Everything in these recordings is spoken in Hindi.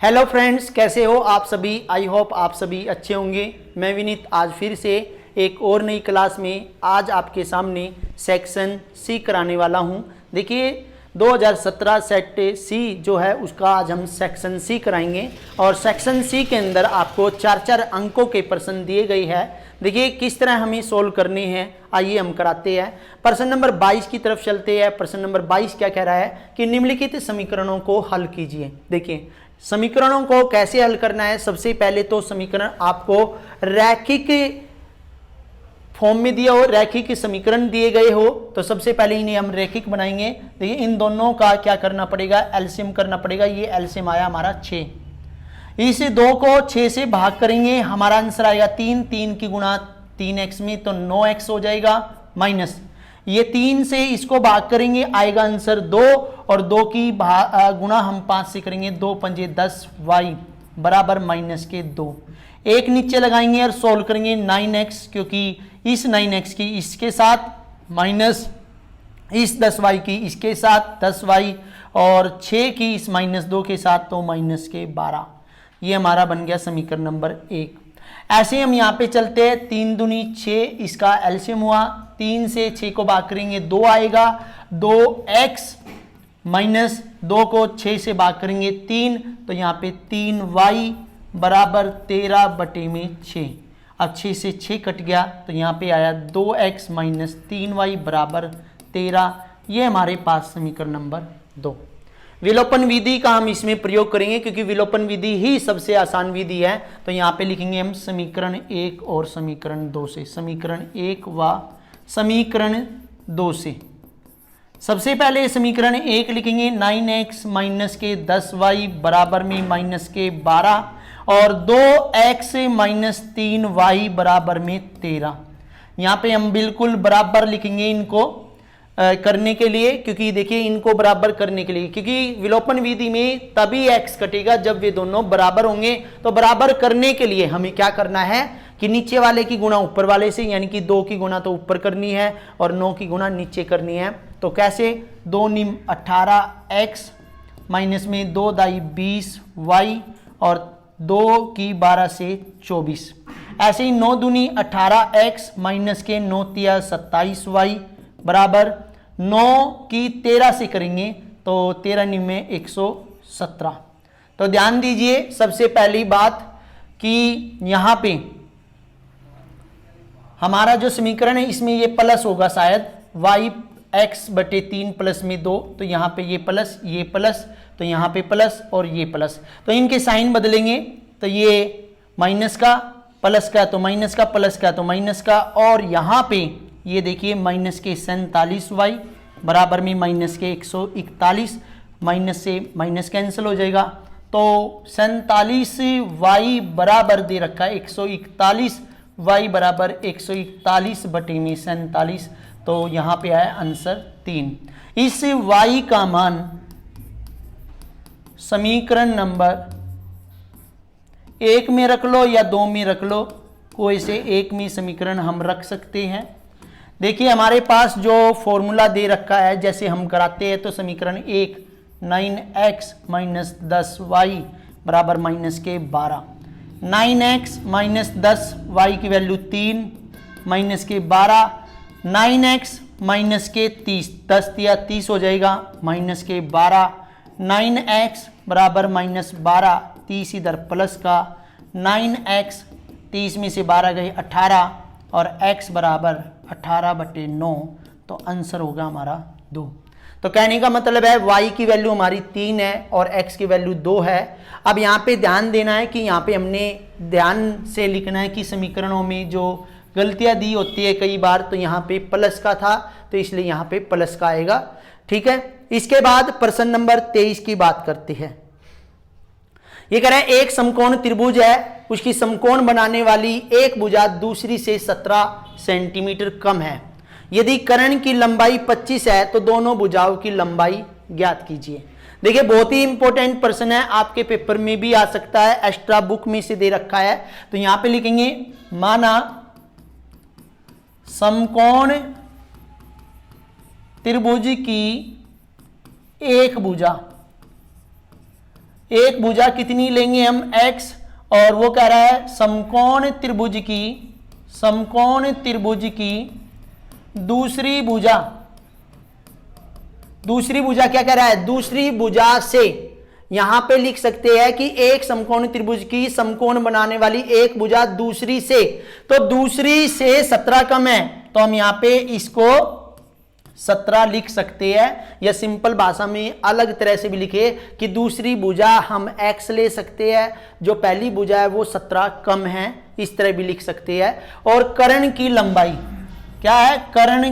हेलो फ्रेंड्स, कैसे हो आप सभी। आई होप आप सभी अच्छे होंगे। मैं विनीत आज फिर से एक और नई क्लास में आज आपके सामने सेक्शन सी कराने वाला हूं। देखिए 2017 सेट सी जो है उसका आज हम सेक्शन सी कराएंगे और सेक्शन सी के अंदर आपको 4-4 अंकों के प्रश्न दिए गए हैं। देखिए किस तरह हमें सोल्व करने हैं, आइए हम कराते हैं। प्रश्न नंबर 22 की तरफ चलते हैं। प्रश्न नंबर 22 क्या कह रहा है कि निम्नलिखित समीकरणों को हल कीजिए। देखिए समीकरणों को कैसे हल करना है। सबसे पहले तो समीकरण आपको रैखिक फॉर्म में दिया हो, रैखिक समीकरण दिए गए हो तो सबसे पहले इन्हें हम रैखिक बनाएंगे। देखिए इन दोनों का क्या करना पड़ेगा, एलसीएम करना पड़ेगा। ये एलसीएम आया हमारा 6, इस 2 को 6 से भाग करेंगे, हमारा आंसर आएगा 3। 3 की गुणा 3x में तो 9x हो जाएगा, माइनस ये 3 से इसको भाग करेंगे, आएगा आंसर 2 और 2 की गुणा हम 5 से करेंगे, 2 पंजे 10y बराबर माइनस के 2। एक नीचे लगाएंगे और सोल्व करेंगे 9x, क्योंकि इस 9x की इसके साथ माइनस इस 10y की इसके साथ 10y और 6 की इस -2 के साथ तो माइनस के 12। ये हमारा बन गया समीकरण नंबर 1। ऐसे हम यहाँ पे चलते हैं, 3 दूनी 6, इसका एलसीएम हुआ, 3 से 6 को भाग करेंगे 2 आएगा, 2x माइनस 2 को 6 से भाग करेंगे 3, तो यहाँ पे 3y बराबर 13/6। अब 6 से 6 कट गया तो यहाँ पे आया 2x माइनस 3y बराबर 13। ये हमारे पास समीकरण नंबर 2। विलोपन विधि का हम इसमें प्रयोग करेंगे क्योंकि विलोपन विधि ही सबसे आसान विधि है। तो यहाँ पे लिखेंगे हम समीकरण 1 और समीकरण 2 से, समीकरण 1 व समीकरण 2 से। सबसे पहले समीकरण 1 लिखेंगे, 9x माइनस के 10y बराबर में माइनस के 12 और 2x माइनस 3y बराबर में 13। यहाँ पे हम बिल्कुल बराबर लिखेंगे इनको करने के लिए, क्योंकि देखिए इनको बराबर करने के लिए, क्योंकि विलोपन विधि में तभी x कटेगा जब वे दोनों बराबर होंगे। तो बराबर करने के लिए हमें क्या करना है कि नीचे वाले की गुणा ऊपर वाले से, यानी कि 2 की गुणा तो ऊपर करनी है और 9 की गुणा नीचे करनी है। तो कैसे, 2 निम 18x माइनस में 2 दाई 20y और 2 की 12 से 24। ऐसे ही 9 दूनी 18x माइनस के 9 तिया 27y बराबर 9 की 13 से करेंगे तो 13 निम्न 117। तो ध्यान दीजिए सबसे पहली बात कि यहाँ पे हमारा जो समीकरण है इसमें ये प्लस होगा शायद, y(x/3 प्लस में 2), तो यहाँ पे ये प्लस तो यहाँ पे प्लस और ये प्लस, तो इनके साइन बदलेंगे। तो ये माइनस का प्लस का तो माइनस का, प्लस का तो माइनस का, और यहाँ पे ये देखिए माइनस के 47y बराबर में माइनस के 141, माइनस से माइनस कैंसिल हो जाएगा। तो 47y बराबर दे रखा है 141y बराबर 141/47, तो यहाँ पे आया आंसर 3। इस y का मान समीकरण नंबर 1 में रख लो या 2 में रख लो, कोई से एक में समीकरण हम रख सकते हैं। देखिए हमारे पास जो फॉर्मूला दे रखा है, जैसे हम कराते हैं तो समीकरण 1 9x माइनस 10y बराबर माइनस के 12, 9x माइनस 10y की वैल्यू 3 माइनस के 12, 9x माइनस के 30, 10 तिया 30 हो जाएगा, माइनस के 12, 9x बराबर माइनस 12, 30 इधर प्लस का, 9x 30 में से 12 गए 18 और x बराबर 18/9, तो आंसर होगा हमारा 2। तो कहने का मतलब है y की वैल्यू हमारी 3 है और x की वैल्यू 2 है। अब यहाँ पे ध्यान देना है कि यहाँ पे हमने ध्यान से लिखना है कि समीकरणों में जो गलतियाँ दी होती है कई बार, तो यहाँ पे प्लस का था तो इसलिए यहाँ पे प्लस का आएगा, ठीक है। इसके बाद प्रश्न नंबर 23 की बात करते हैं। ये कह रहा है एक समकोण त्रिभुज है, उसकी समकोण बनाने वाली एक भुजा दूसरी से 17 सेंटीमीटर कम है। यदि कर्ण की लंबाई 25 है तो दोनों भुजाओं की लंबाई ज्ञात कीजिए। देखिए बहुत ही इंपॉर्टेंट प्रश्न है, आपके पेपर में भी आ सकता है, एक्स्ट्रा बुक में से दे रखा है। तो यहां पे लिखेंगे, माना समकोण त्रिभुज की एक भुजा एक भुजा कितनी लेंगे हम x, और वो कह रहा है समकोण त्रिभुज की दूसरी भुजा क्या कह रहा है, दूसरी भुजा से, यहां पे लिख सकते हैं कि एक समकोण त्रिभुज की समकोण बनाने वाली एक भुजा दूसरी से, तो दूसरी से 17 कम है, तो हम यहां पे इसको 17 लिख सकते हैं, या सिंपल भाषा में अलग तरह से भी लिखे कि दूसरी भुजा हम x ले सकते हैं, जो पहली भुजा है वो 17 कम है, इस तरह भी लिख सकते हैं। और कर्ण की लंबाई क्या है, कर्ण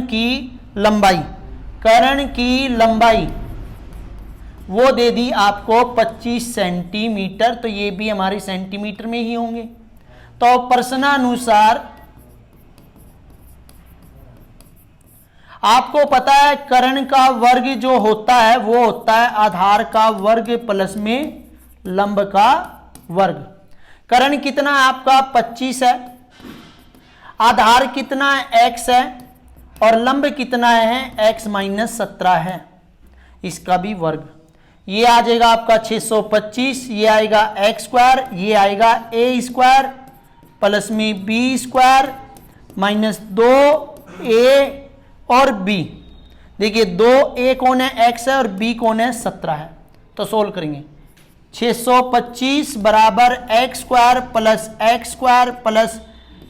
की लंबाई वो दे दी आपको 25 सेंटीमीटर, तो ये भी हमारे सेंटीमीटर में ही होंगे। तो प्रश्नानुसार आपको पता है कर्ण का वर्ग जो होता है वो होता है आधार का वर्ग प्लस में लंब का वर्ग। कर्ण कितना है आपका 25 है, आधार कितना है x है, और लंब कितना है x माइनस 17 है, इसका भी वर्ग। ये आ जाएगा आपका 625, ये आएगा x स्क्वायर, ये आएगा a स्क्वायर प्लस में b स्क्वायर माइनस 2a और b। देखिए 2a कौन है, x है, और b कौन है, 17 है। तो सोल्व करेंगे 625 बराबर x स्क्वायर प्लस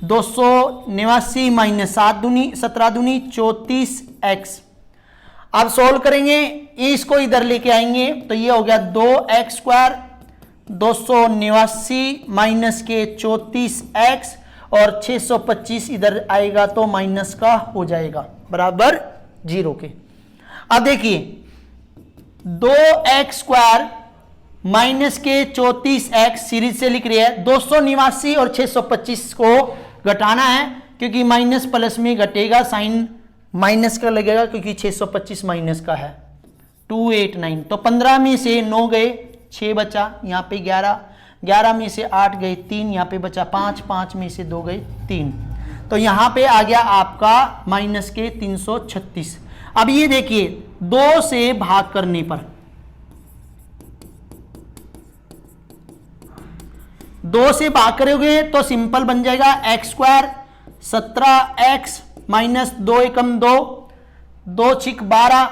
289 माइनस 7 दूनी 17 दूनी 34x। अब सोल्व करेंगे, इसको इधर लेके आएंगे तो ये हो गया 2x स्क्वायर 289 माइनस के 34x, और 625 इधर आएगा तो माइनस का हो जाएगा बराबर 0 के। अब देखिए 2x स्क्वायर माइनस के 34x सीरीज से लिख रही है, 289 और 625 को घटाना है क्योंकि माइनस प्लस में घटेगा, साइन माइनस का लगेगा क्योंकि 625 माइनस का है 289। तो 15 में से 9 गए 6 बचा, यहाँ पे 11 में से 8 गए 3, यहाँ पे बचा 5 में से 2 गए 3, तो यहाँ पे आ गया आपका माइनस के 336। अब ये देखिए 2 से भाग करने पर 2 से भाग करोगे तो सिंपल बन जाएगा एक्स स्क्वायर 17x माइनस 2 एकम 2 6 12,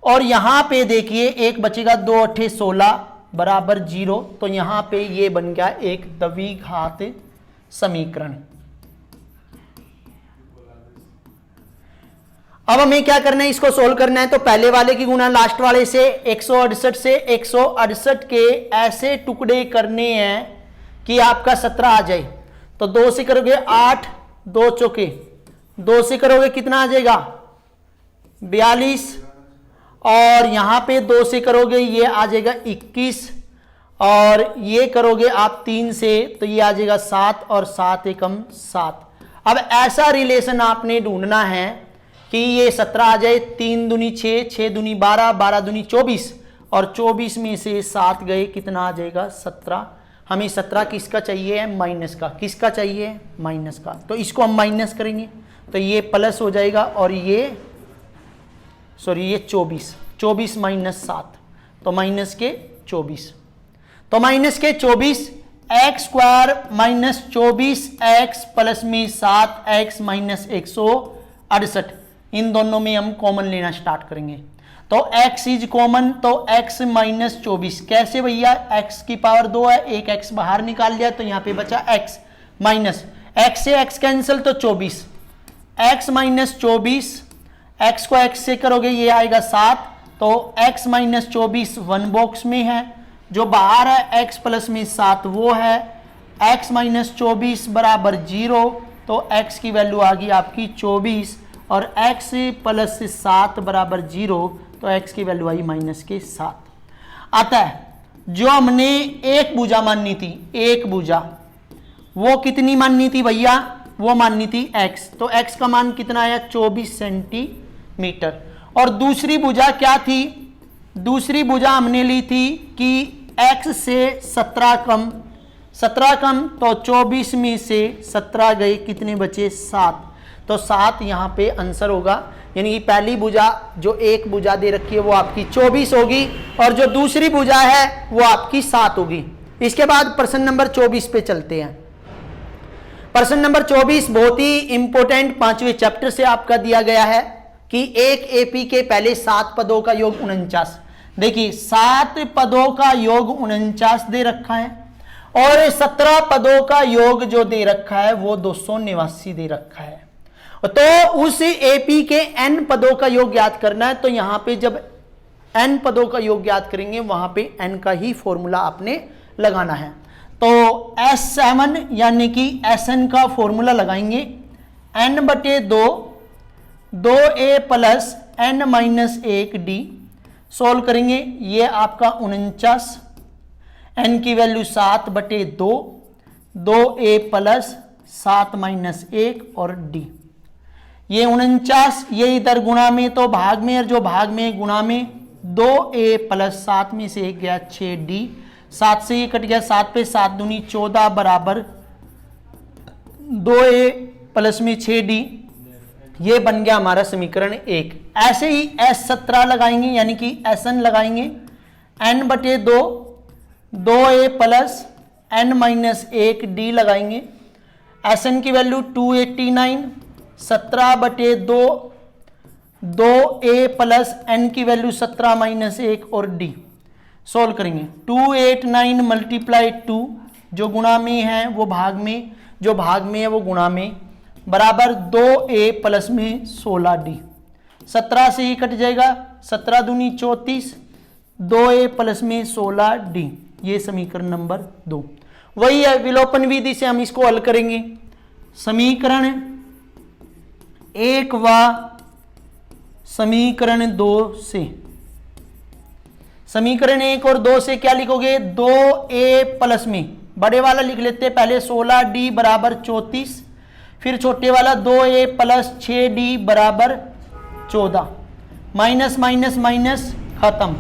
और यहां पे देखिए एक बचेगा 2 8 16 बराबर 0, तो यहां पे ये बन गया एक द्विघात समीकरण। अब हमें क्या करना है, इसको सोल्व करना है, तो पहले वाले की गुणा लास्ट वाले से 168 से 168 के ऐसे टुकड़े करने हैं कि आपका 17 आ जाए। तो 2 से करोगे 8, 2 चौके 2 से करोगे कितना आ जाएगा 42, और यहां पे 2 से करोगे ये आ जाएगा 21, और ये करोगे आप 3 से तो ये आ जाएगा 7, और 7 एकम 7। अब ऐसा रिलेशन आपने ढूंढना है कि ये 17 आ जाए, 3 दूनी 6, 6 दूनी 12, 12 दूनी 24, और 24 में से 7 गए कितना आ जाएगा 17। हमें 17 किसका चाहिए है, माइनस का। किसका चाहिए, माइनस का। तो इसको हम माइनस करेंगे तो ये प्लस हो जाएगा, और ये 24 माइनस 7 तो माइनस के 24, तो माइनस के 24 x square minus 24x plus में 7x माइनस 168, इन दोनों में हम कॉमन लेना स्टार्ट करेंगे। तो x इज कॉमन, तो x माइनस 24 कैसे भैया, x की पावर 2 है, एक x बाहर निकाल दिया तो यहाँ पे बचा x माइनस x से x कैंसिल तो 24, x माइनस 24, x को x से करोगे ये आएगा 7, तो x माइनस 24 वन बॉक्स में है, जो बाहर है x प्लस में 7 वो है, x माइनस 24 बराबर 0, तो x की वैल्यू आ गई आपकी 24, और x प्लस 7 बराबर 0, तो x की वैल्यू आई माइनस के 7। अतः जो हमने एक भुजा माननी थी, एक भुजा वो कितनी माननी थी भैया, वो माननी थी x, तो x का मान कितना आया 24 सेंटीमीटर। और दूसरी भुजा क्या थी, दूसरी भुजा हमने ली थी कि x से 17 कम, 17 कम तो 24 में से 17 गए कितने बचे 7, तो 7 यहाँ पे आंसर होगा। यानी कि पहली भुजा जो एक भुजा दे रखी है वो आपकी 24 होगी और जो दूसरी भुजा है वो आपकी 7 होगी। इसके बाद प्रश्न नंबर 24 पे चलते हैं। प्रश्न नंबर 24 बहुत ही इंपॉर्टेंट 5वें चैप्टर से आपका दिया गया है कि एक एपी के पहले 7 पदों का योग 49। देखिए 7 पदों का योग 49 दे रखा है और 17 पदों का योग जो दे रखा है वो 289 दे रखा है। तो उस एपी के n पदों का योग ज्ञात करना है। तो यहां पे जब n पदों का योग ज्ञात करेंगे वहां पे n का ही फॉर्मूला आपने लगाना है। तो S7 यानी कि Sn का फॉर्मूला लगाएंगे n/2 2a plus n-1d solve करेंगे। ये आपका 49, n की वैल्यू 7/2 2a प्लस 7-1 और d। ये 49 ये इधर गुणा में तो भाग में और जो भाग में गुणा में 2a प्लस 7 में से 1 गया 6d 7 से ये कट गया 7 पे 7 दूनी 14 बराबर 2a प्लस में 6d। ये बन गया हमारा समीकरण 1। ऐसे ही S17 लगाएंगे यानी कि Sn लगाएंगे n/2 2a प्लस n-1d लगाएंगे। Sn की वैल्यू 289 17/2 2a प्लस n की वैल्यू 17-1 और d सोल्व करेंगे। 289 मल्टीप्लाई 2 जो गुणा में है वो भाग में, जो भाग में है वो गुणा में बराबर 2a प्लस में 16d 17 से ही कट जाएगा 17 दूनी 34 2a प्लस में 16d। ये समीकरण नंबर 2 वही है। विलोपन विधि से हम इसको हल करेंगे। समीकरण 1 व समीकरण 2 से, समीकरण 1 और 2 से क्या लिखोगे 2a प्लस में बड़े वाला लिख लेते हैं पहले 16d बराबर 34, फिर छोटे वाला 2a प्लस 6d बराबर 14 माइनस माइनस माइनस खत्म।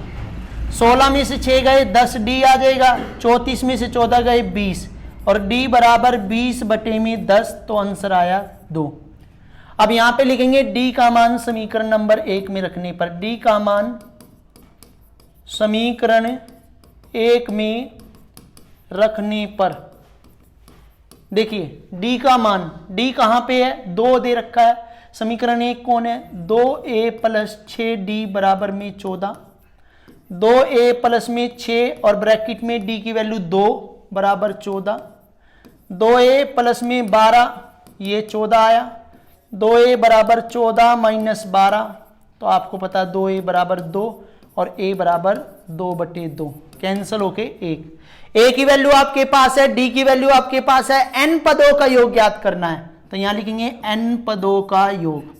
16 में से 6 गए 10d आ जाएगा, 34 में से 14 गए 20 और d बराबर 20/10 तो आंसर आया 2। अब यहां पे लिखेंगे d का मान समीकरण नंबर 1 में रखने पर, d का मान समीकरण 1 में रखने पर देखिए d का मान, d कहां पे है 2 दे रखा है। समीकरण 1 कौन है 2a प्लस 6d बराबर में 14 2a प्लस में 6 और ब्रैकेट में d की वैल्यू 2 बराबर 14 2a प्लस में 12 ये 14 आया 2a बराबर 14 माइनस 12 तो आपको पता 2a बराबर 2 और a बराबर 2/2 कैंसिल होके 1। a की वैल्यू आपके पास है, d की वैल्यू आपके पास है, n पदों का योग ज्ञात करना है तो यहां लिखेंगे n पदों का योग।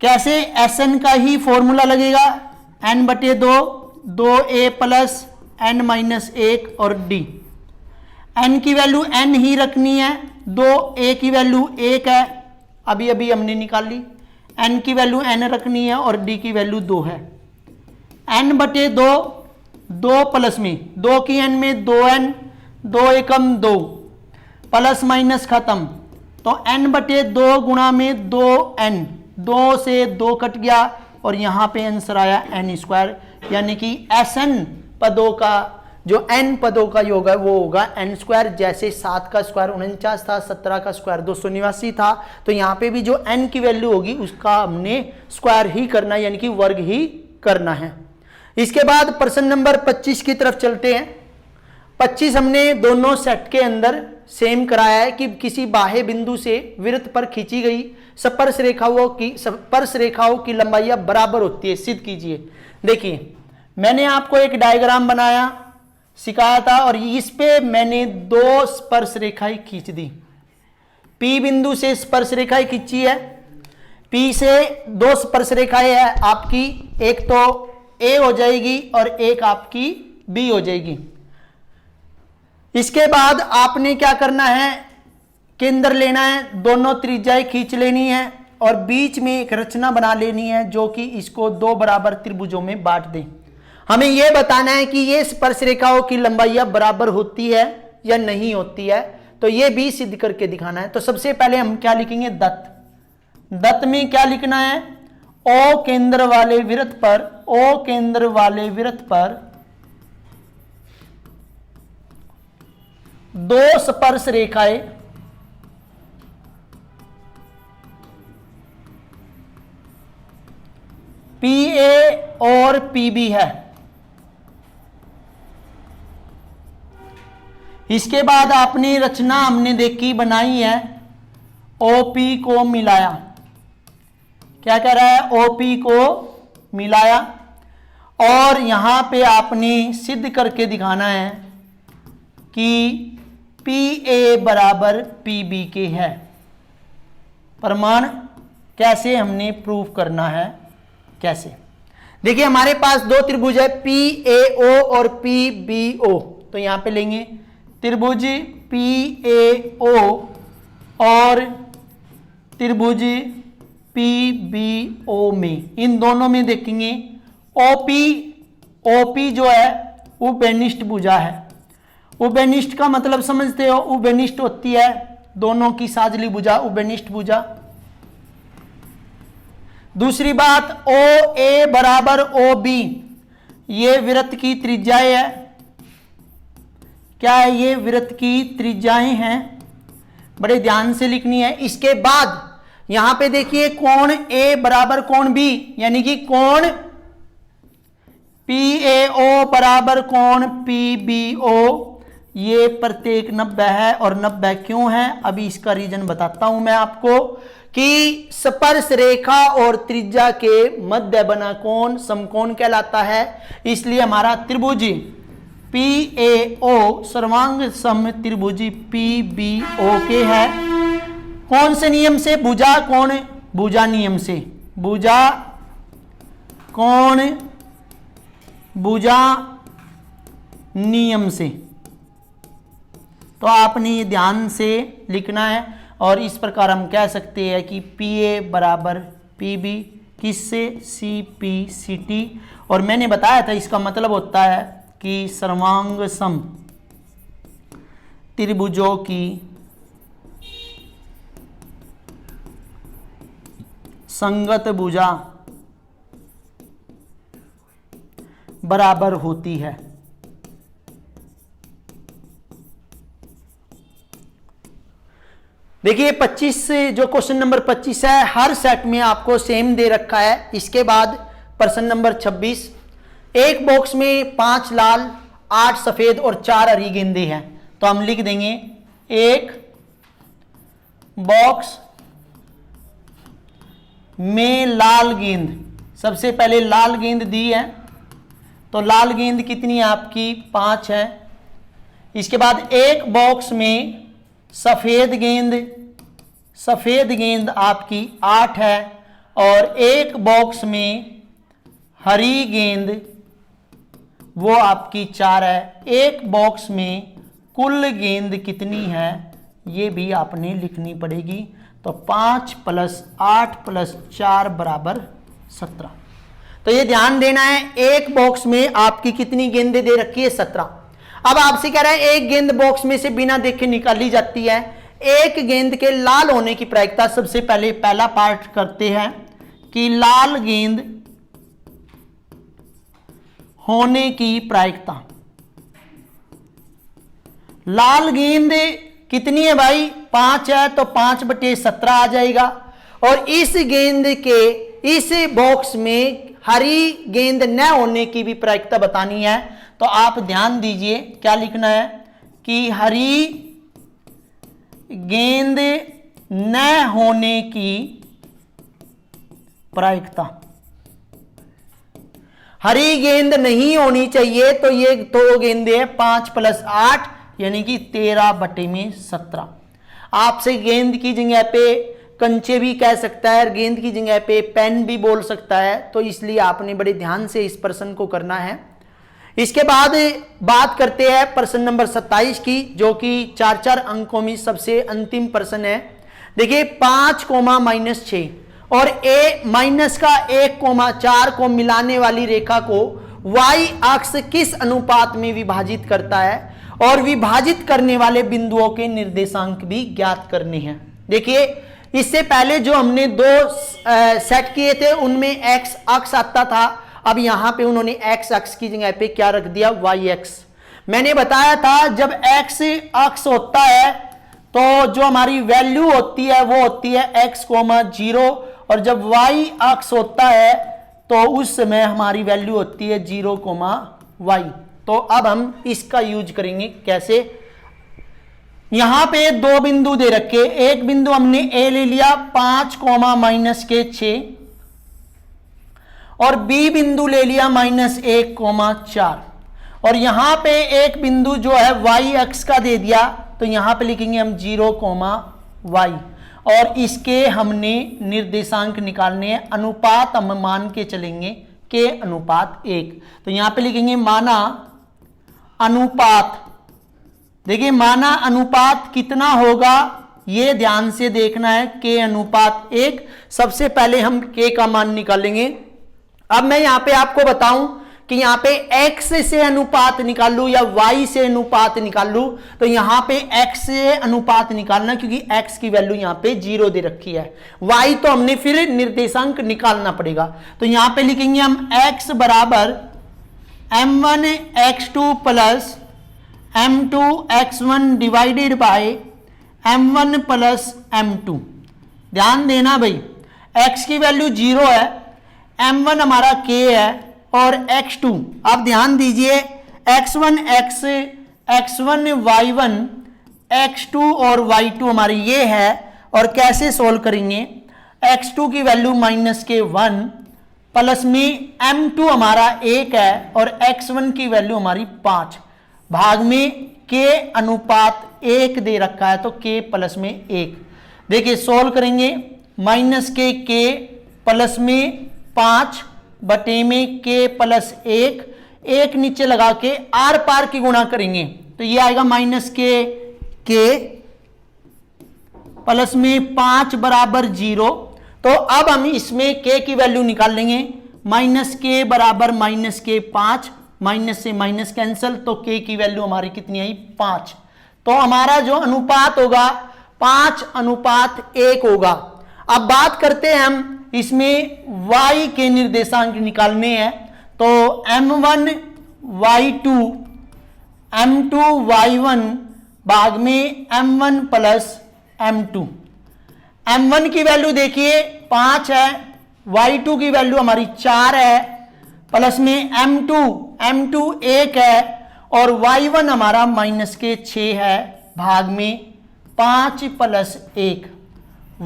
कैसे Sn का ही फॉर्मूला लगेगा n/2 2a प्लस n-1 और d। n की वैल्यू n ही रखनी है, 2a की वैल्यू 1 है अभी अभी हमने निकाल ली, n की वैल्यू n रखनी है और d की वैल्यू 2 है। n/2 2 प्लस में 2 की n में 2n 2 एकम 2 प्लस माइनस खत्म तो n/2 गुणा में 2n 2 से 2 कट गया और यहां पे आंसर आया n² यानी कि Sn पदों का जो n पदों का योग है वो होगा n²। जैसे 7 का स्क्वायर 49 था, 17 का स्क्वायर 289 था तो यहाँ पे भी जो n की वैल्यू होगी उसका हमने स्क्वायर ही करना है यानी कि वर्ग ही करना है। इसके बाद प्रश्न नंबर 25 की तरफ चलते हैं। 25 हमने दोनों सेट के अंदर सेम कराया है कि किसी बाह्य बिंदु से वृत्त पर खींची गई स्पर्श रेखाओं की लंबाई बराबर होती है, सिद्ध कीजिए। देखिए मैंने आपको एक डायग्राम बनाया सिखाया था और इस पे मैंने 2 स्पर्श रेखाएं खींच दी। P बिंदु से स्पर्श रेखाएं खींची है, P से 2 स्पर्श रेखाएं है आपकी, एक तो A हो जाएगी और एक आपकी B हो जाएगी। इसके बाद आपने क्या करना है केंद्र लेना है, दोनों त्रिज्याएं खींच लेनी है और बीच में एक रचना बना लेनी है जो कि इसको 2 बराबर त्रिभुजों में बांट दे। हमें यह बताना है कि ये स्पर्श रेखाओं की लंबाई बराबर होती है या नहीं होती है, तो ये भी सिद्ध करके दिखाना है। तो सबसे पहले हम क्या लिखेंगे दत्त, दत्त में क्या लिखना है, ओ केंद्र वाले वृत्त पर, ओ केंद्र वाले वृत्त पर दो स्पर्श रेखाएं PA और PB है। इसके बाद आपने रचना हमने देखी बनाई है, OP को मिलाया, क्या कह रहा है, OP को मिलाया, और यहां पे आपने सिद्ध करके दिखाना है कि PA बराबर PB के है। प्रमाण कैसे हमने प्रूव करना है, कैसे, देखिए हमारे पास दो त्रिभुज है PAO और PBO, तो यहां पे लेंगे त्रिभुज PAO और त्रिभुज PBO में, इन दोनों में देखेंगे OP जो है उभयनिष्ठ भुजा है। उभयनिष्ठ का मतलब समझते हो, उभयनिष्ठ होती है दोनों की साझली भुजा, उभयनिष्ठ भुजा। दूसरी बात OA बराबर OB, ये वृत्त की त्रिज्याएं है, क्या है, ये वृत्त की त्रिज्याएं हैं, बड़े ध्यान से लिखनी है। इसके बाद यहां पे देखिए कोण A बराबर कोण B, यानी कि कोण PAO बराबर कोण PBO, ये प्रत्येक 90 है। और 90 क्यों है, अभी इसका रीजन बताता हूं मैं आपको, कि स्पर्श रेखा और त्रिज्या के मध्य बना कोण समकोण कहलाता है, इसलिए हमारा त्रिभुज PAO सर्वांग सम त्रिभुज PBO के है। कौन से नियम से, भुजा कोण भुजा नियम से, भुजा कोण भुजा नियम से, तो आपने ये ध्यान से लिखना है। और इस प्रकार हम कह सकते हैं कि PA बराबर PB, किससे, CP/CT, और मैंने बताया था इसका मतलब होता है कि सर्वांग सम त्रिभुजों की संगत भुजा बराबर होती है। देखिए 25 जो क्वेश्चन नंबर 25 है, हर सेट में आपको सेम दे रखा है। इसके बाद प्रश्न नंबर 26, एक बॉक्स में 5 लाल 8 सफेद और 4 हरी गेंदें हैं, तो हम लिख देंगे एक बॉक्स में लाल गेंद, सबसे पहले लाल गेंद दी है, तो लाल गेंद कितनी है आपकी, 5 है। इसके बाद एक बॉक्स में सफेद गेंद आपकी 8 है, और एक बॉक्स में हरी गेंद वो आपकी 4 है। एक बॉक्स में कुल गेंद कितनी है ये भी आपने लिखनी पड़ेगी, तो 5 + 8 + 4 बराबर 17। तो ये ध्यान देना है, एक बॉक्स में आपकी कितनी गेंदें दे रखी है, 17। अब आपसे कह रहा है एक गेंद बॉक्स में से बिना देखे निकाली जाती है। एक गेंद के लाल होने की प्रायिकता, सबसे पहले पहला पार्ट करते हैं कि लाल गेंद होने की प्रायिकता। लाल गेंद कितनी है भाई, 5 है, तो 5/17 आ जाएगा। और इस गेंद के इस बॉक्स में हरी गेंद न होने की भी प्रायिकता बतानी है, तो आप ध्यान दीजिए क्या लिखना है कि हरी गेंद न होने की प्रायिकता। हरी गेंद नहीं होनी चाहिए, तो ये दो गेंदें हैं, 5 + 8 यानी कि 13/17। आपसे गेंद की जगह पे कंचे भी कह सकता है, गेंद की जगह पे पेन भी बोल सकता है, तो इसलिए आपने बड़े ध्यान से इस प्रश्न को करना है। इसके बाद बात करते हैं प्रश्न नंबर 27 की, जो कि 4-4 अंकों में सबसे अंतिम प्रश्न है। देखिए 5, -6 और -1,4 को मिलाने वाली रेखा को y अक्ष किस अनुपात में विभाजित करता है, और विभाजित करने वाले बिंदुओं के निर्देशांक भी ज्ञात करने हैं। देखिए इससे पहले जो हमने दो सेट किए थे उनमें एक्स अक्ष आता था, अब यहां पे उन्होंने एक्स अक्ष की जगह पे क्या रख दिया, वाई एक्स। मैंने बताया था जब एक्स अक्ष होता है तो जो हमारी वैल्यू होती है वो होती है एक्स कोमा 0, और जब वाई अक्ष होता है तो उस समय हमारी वैल्यू होती है 0 कोमा वाई। तो अब हम इसका यूज करेंगे कैसे, यहां पे दो बिंदु दे रखे, एक बिंदु हमने ए ले लिया 5 कोमा माइनस के 6, और बी बिंदु ले लिया -1 कोमा 4, और यहां पे एक बिंदु जो है वाई अक्ष का दे दिया, तो यहां पे लिखेंगे हम 0 कोमा वाई, और इसके हमने निर्देशांक निकालने हैं, अनुपात हम मान के चलेंगे के अनुपात 1। तो यहां पे लिखेंगे माना अनुपात, देखिए माना अनुपात कितना होगा ये ध्यान से देखना है, के अनुपात 1। सबसे पहले हम के का मान निकालेंगे। अब मैं यहां पे आपको बताऊं कि यहां पे x से अनुपात निकालूं या y से अनुपात निकालूं, तो यहां पे x से अनुपात निकालना, क्योंकि x की वैल्यू यहां पे 0 दे रखी है, y तो हमने फिर निर्देशांक निकालना पड़ेगा। तो यहां पे लिखेंगे हम x बराबर m1 x2 plus m2 x1 divided by m1 plus m2। ध्यान देना भाई, x की वैल्यू 0 है, m1 हमारा k है और x2, अब ध्यान दीजिए x1 x, x1 y1, x2 और y2 हमारी ये है, और कैसे सोल्व करेंगे, x2 की वैल्यू -k1 प्लस में m2 हमारा 1 है और x1 की वैल्यू हमारी 5, भाग में k अनुपात 1 दे रखा है, तो k प्लस में 1। देखिए सोल्व करेंगे, -k प्लस में 5 बटे में k प्लस 1 नीचे लगा के आर पार की गुणा करेंगे, तो ये आएगा -k प्लस में 5 बराबर 0। तो अब हम इसमें k की वैल्यू निकाल लेंगे, -k बराबर -k5, माइनस से माइनस कैंसल, तो k की वैल्यू हमारी कितनी आई, 5। तो हमारा जो अनुपात होगा 5:1 होगा। अब बात करते हैं हम इसमें y के निर्देशांक निकालने हैं, तो m1 y2 m2 y1 भाग में m1 प्लस m2। m1 की वैल्यू देखिए 5 है, y2 की वैल्यू हमारी 4 है, प्लस में m2 1 है, और y1 हमारा -6 है, भाग में 5 प्लस 1।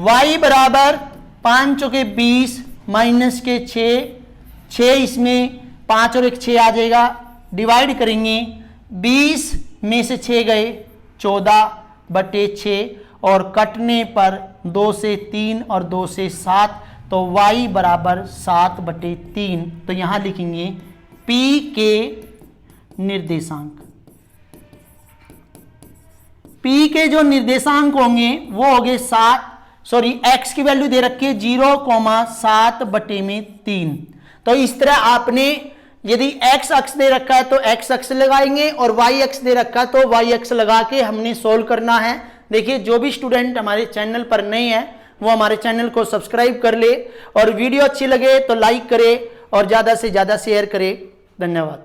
y बराबर 5 चौके 20 -6 इसमें 5 और 1 6 आ जाएगा, डिवाइड करेंगे, 20 में से 6 गए 14 बटे 6, और कटने पर 2 से 3 और 2 से 7, तो y बराबर 7 बटे 3। तो यहां लिखेंगे p के निर्देशांक, p के जो निर्देशांक होंगे वो हो गए x की वैल्यू दे रखी है 0,7 बटे में 3। तो इस तरह आपने यदि x अक्ष दे रखा है तो x अक्ष लगाएंगे, और y अक्ष दे रखा है तो y अक्ष लगा के हमने सोल्व करना है। देखिए जो भी स्टूडेंट हमारे चैनल पर नए हैं वो हमारे चैनल को सब्सक्राइब कर ले, और वीडियो अच्छी लगे तो लाइक करे और ज़्यादा से ज़्यादा शेयर करे। धन्यवाद।